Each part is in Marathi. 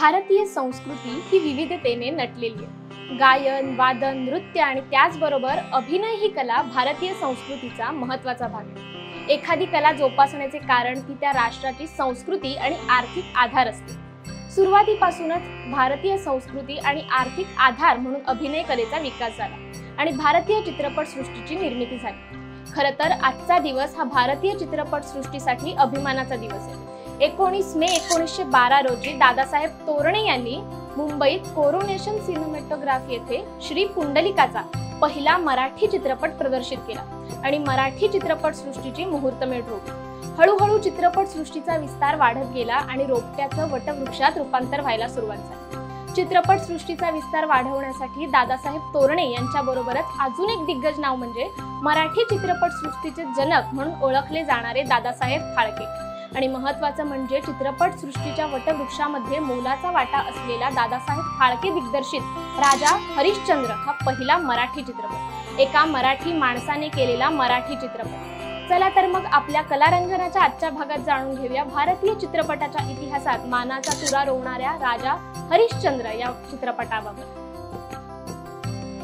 भारतीय संस्कृती ही विविधतेने नटलेली आहे। गायन, वादन, नृत्य आणि त्याचबरोबर अभिनय ही कला भारतीय संस्कृतीचा महत्त्वाचा भाग आहे। एखादी कला जोपासण्याचे कारण ती त्या राष्ट्राची संस्कृती आणि आर्थिक आधार असते। सुरुवातीपासूनच भारतीय संस्कृती आणि आर्थिक आधार म्हणून अभिनय कलेचा विकास झाला आणि भारतीय चित्रपट सृष्टीची निर्मिती झाली। खरं तर आजचा दिवस हा भारतीय चित्रपट सृष्टीसाठी अभिमानाचा दिवस आहे। 19 मे 1912 रोजी दादासाहेब तोरणे यांनी मुंबईत कोरोनेशन सिनेमॅटोग्राफी येथे श्री पुंडलिकाचा पहिला मराठी चित्रपट प्रदर्शित केला आणि मराठी चित्रपट सृष्टीची मुहूर्तमेढ रोवली। हळूहळू चित्रपट सृष्टीचा विस्तार वाढत गेला आणि रोपट्याचं वटवृक्षात रूपांतर व्हायला सुरुवात झाली। चित्रपट सृष्टीचा विस्तार वाढवण्यासाठी दादासाहेब तोरणे यांच्याबरोबरच अजून एक दिग्गज नाव म्हणजे मराठी चित्रपट सृष्टीचे जनक म्हणून ओळखले जाणारे दादासाहेब फाळके आणि महत्त्वाचं म्हणजे चित्रपट सृष्टीच्या वटवृक्षामध्ये मोलाचा वाटा असलेला दादासाहेब फाळके दिग्दर्शित राजा हरिश्चंद्र हा पहिला मराठी चित्रपट, एका मराठी माणसाने केलेला मराठी चित्रपट। चला तर मग आपल्या कलारंजनाच्या आजच्या भागात जाणून घेऊया भारतीय चित्रपटाच्या इतिहासात मानाचा तुरा रोवणाऱ्या राजा हरिश्चंद्र या चित्रपटाबाबत।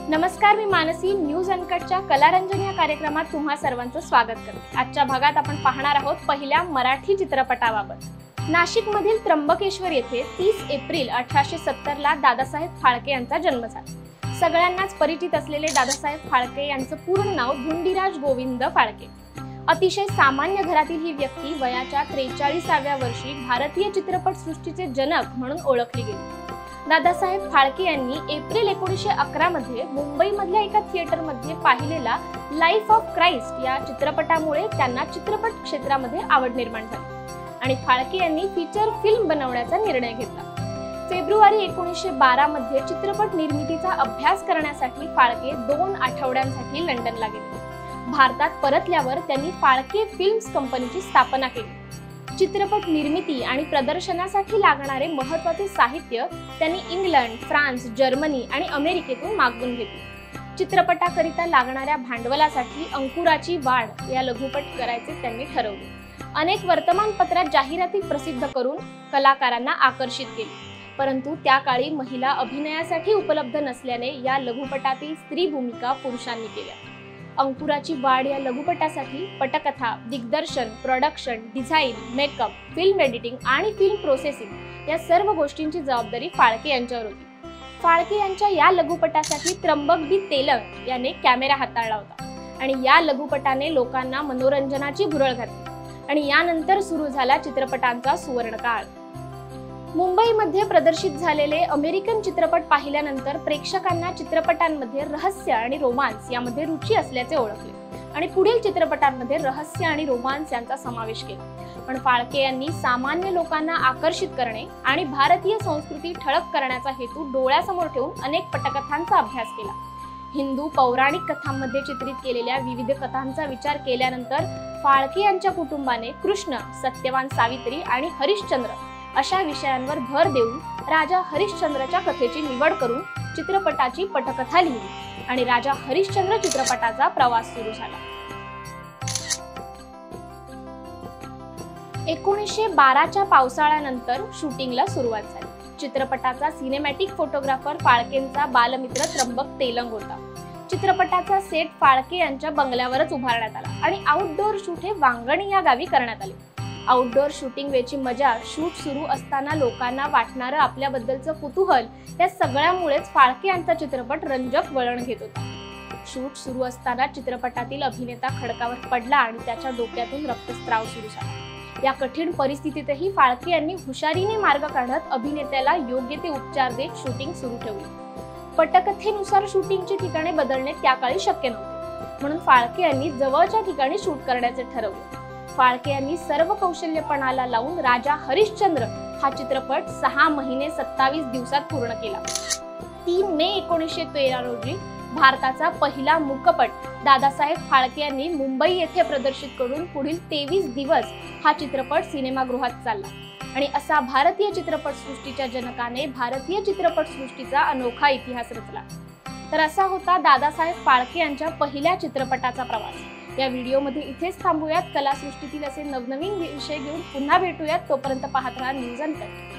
नमस्कार, मी मानसी न्यूज अनकटच्या कलारंजन या कार्यक्रमात तुम्हा सर्वांचं स्वागत करते। आजच्या भागात आपण पाहणार आहोत पहिल्या मराठी चित्रपटाबाबत। नाशिकमधील त्र्यंबकेश्वर येथे 30 एप्रिल 1870 ला दादासाहेब फाळके यांचा जन्म झाला। सगळ्यांनाच परिचित असलेले दादासाहेब फाळके यांचं पूर्ण नाव धुंडीराज गोविंद फाळके। अतिशय सामान्य घरातील ही व्यक्ती वयाच्या 43व्या वर्षी भारतीय चित्रपट सृष्टीचे जनक म्हणून ओळखली गेली। दादासाहेब फाळके यांनी एप्रिल 1911 मध्ये मुंबईमधल्या एका थिएटरमध्ये पाहिलेला लाईफ ऑफ क्राइस्ट या चित्रपटामुळे त्यांना चित्रपट क्षेत्रामध्ये आवड निर्माण झाली आणि फाळके यांनी फीचर फिल्म बनवण्याचा निर्णय घेतला। फेब्रुवारी 1912 मध्ये चित्रपट निर्मितीचा अभ्यास करण्यासाठी फाळके 2 आठवड्यांसाठी लंडनला गेले। भारतात परतल्यावर त्यांनी फाळके फिल्म्स कंपनीची स्थापना केली। चित्रपट निर्मिती आणि प्रदर्शनासाठी लागणारे महत्त्वाचे साहित्य त्यांनी इंग्लंड, फ्रान्स, जर्मनी आणि अमेरिकेतून मागवून घेतले। चित्रपटाकरिता लागणाऱ्या भांडवलासाठी अंकुराची वाढ या लघुपट करायचे त्यांनी ठरवले। अनेक वर्तमानपत्रात जाहिराती प्रसिद्ध करून कलाकारांना आकर्षित केले, परंतु त्या काळी महिला अभिनयासाठी उपलब्ध नसल्याने या लघुपटातील स्त्री भूमिका पुरुषांनी केल्या। अंकुराची वाढ या लघुपटासाठी पटकथा, दिग्दर्शन, production, design, makeup, film editing आणि फिल्म प्रोसेसिंग या सर्व गोष्टींची जबाबदारी फाळके यांच्यावर होती। फाळके यांच्या या लघुपटासाठी त्र्यंबक बी तेलंग याने कॅमेरा हाताळला होता आणि या लघुपटाने लोकांना मनोरंजनाची भुरळ घातली आणि यानंतर सुरू झाला चित्रपटांचा सुवर्णकाळ। मुंबईमध्ये प्रदर्शित झालेले अमेरिकन चित्रपट पाहिल्यानंतर प्रेक्षकांना चित्रपटांमध्ये रहस्य आणि रोमांस यामध्ये रुची असल्याचे ओळखले आणि पुढील चित्रपटांमध्ये रहस्य आणि रोमांस यांचा समावेश केला। पण फाळके यांनी सामान्य लोकांना आकर्षित करणे आणि भारतीय संस्कृती ठळक करण्याचा हेतू डोळ्यासमोर ठेवून अनेक पटकथांचा अभ्यास केला। हिंदू पौराणिक कथांमध्ये चित्रित केलेल्या विविध कथांचा विचार केल्यानंतर फाळके यांच्या कुटुंबाने कृष्ण, सत्यवान सावित्री आणि हरिश्चंद्र अशा विषयांवर भर देऊन राजा हरिश्चंद्रच्या कथेची निवड करून चित्रपटाची पटकथा लिहिली आणि राजा हरिश्चंद्र चित्रपटाचा प्रवास सुरू झाला। 1912च्या पावसाळ्यानंतर शूटिंगला सुरुवात झाली। चित्रपटाचा सिनेमॅटिक फोटोग्राफर फाळकेंचा बालमित्र त्र्यंबक तेलंग होता। चित्रपटाचा सेट फाळके यांच्या बंगल्यावरच उभारण्यात आला आणि आउटडोअर शूट हे वांगणी या गावी करण्यात आले। आउटडोअर शूटिंग वेळची मजा, शूट सुरू असताना लोकांना वाटणारं आपल्याबद्दलचं कुतूहल या सगळ्यामुळेच फाळके यांचा चित्रपट रंजक वळण घेत होता। शूट सुरू असताना चित्रपटातील अभिनेता खडकावर पडला आणि त्याच्या डोक्यातून रक्तस्राव सुरू झाला। या कठीण परिस्थितीतही फाळके यांनी हुशारीने मार्ग काढत अभिनेत्याला योग्य ते उपचार देत शूटिंग सुरू ठेवले। पटकथेनुसार शूटिंगची ठिकाणे बदलणे त्या काळी शक्य नव्हते, म्हणून फाळके यांनी जवळच्या ठिकाणी शूट करण्याचे ठरवले। फाळके यांनी सर्व कौशल्यपणाला लावून राजा हरिश्चंद्र हा चित्रपट 6 महिने 27 दिवसात पूर्ण केला। 3 मे 1913 रोजी भारताचा पहिला मूकपट दादासाहेब फाळके यांनी मुंबई येथे प्रदर्शित करून पुढील 23 दिवस हा चित्रपट सिनेमागृहात चालला आणि असा भारतीय चित्रपट सृष्टीच्या जनकाने भारतीय चित्रपट सृष्टीचा अनोखा इतिहास रचला। तर असा होता दादासाहेब फाळके यांच्या पहिल्या चित्रपटाचा प्रवास। या व्हिडिओमध्ये इथेच थांबूयात। कलासृष्टीतील असे नवनवीन विषय घेऊन पुन्हा भेटूयात। तोपर्यंत पाहत राहा न्यूज अनकट।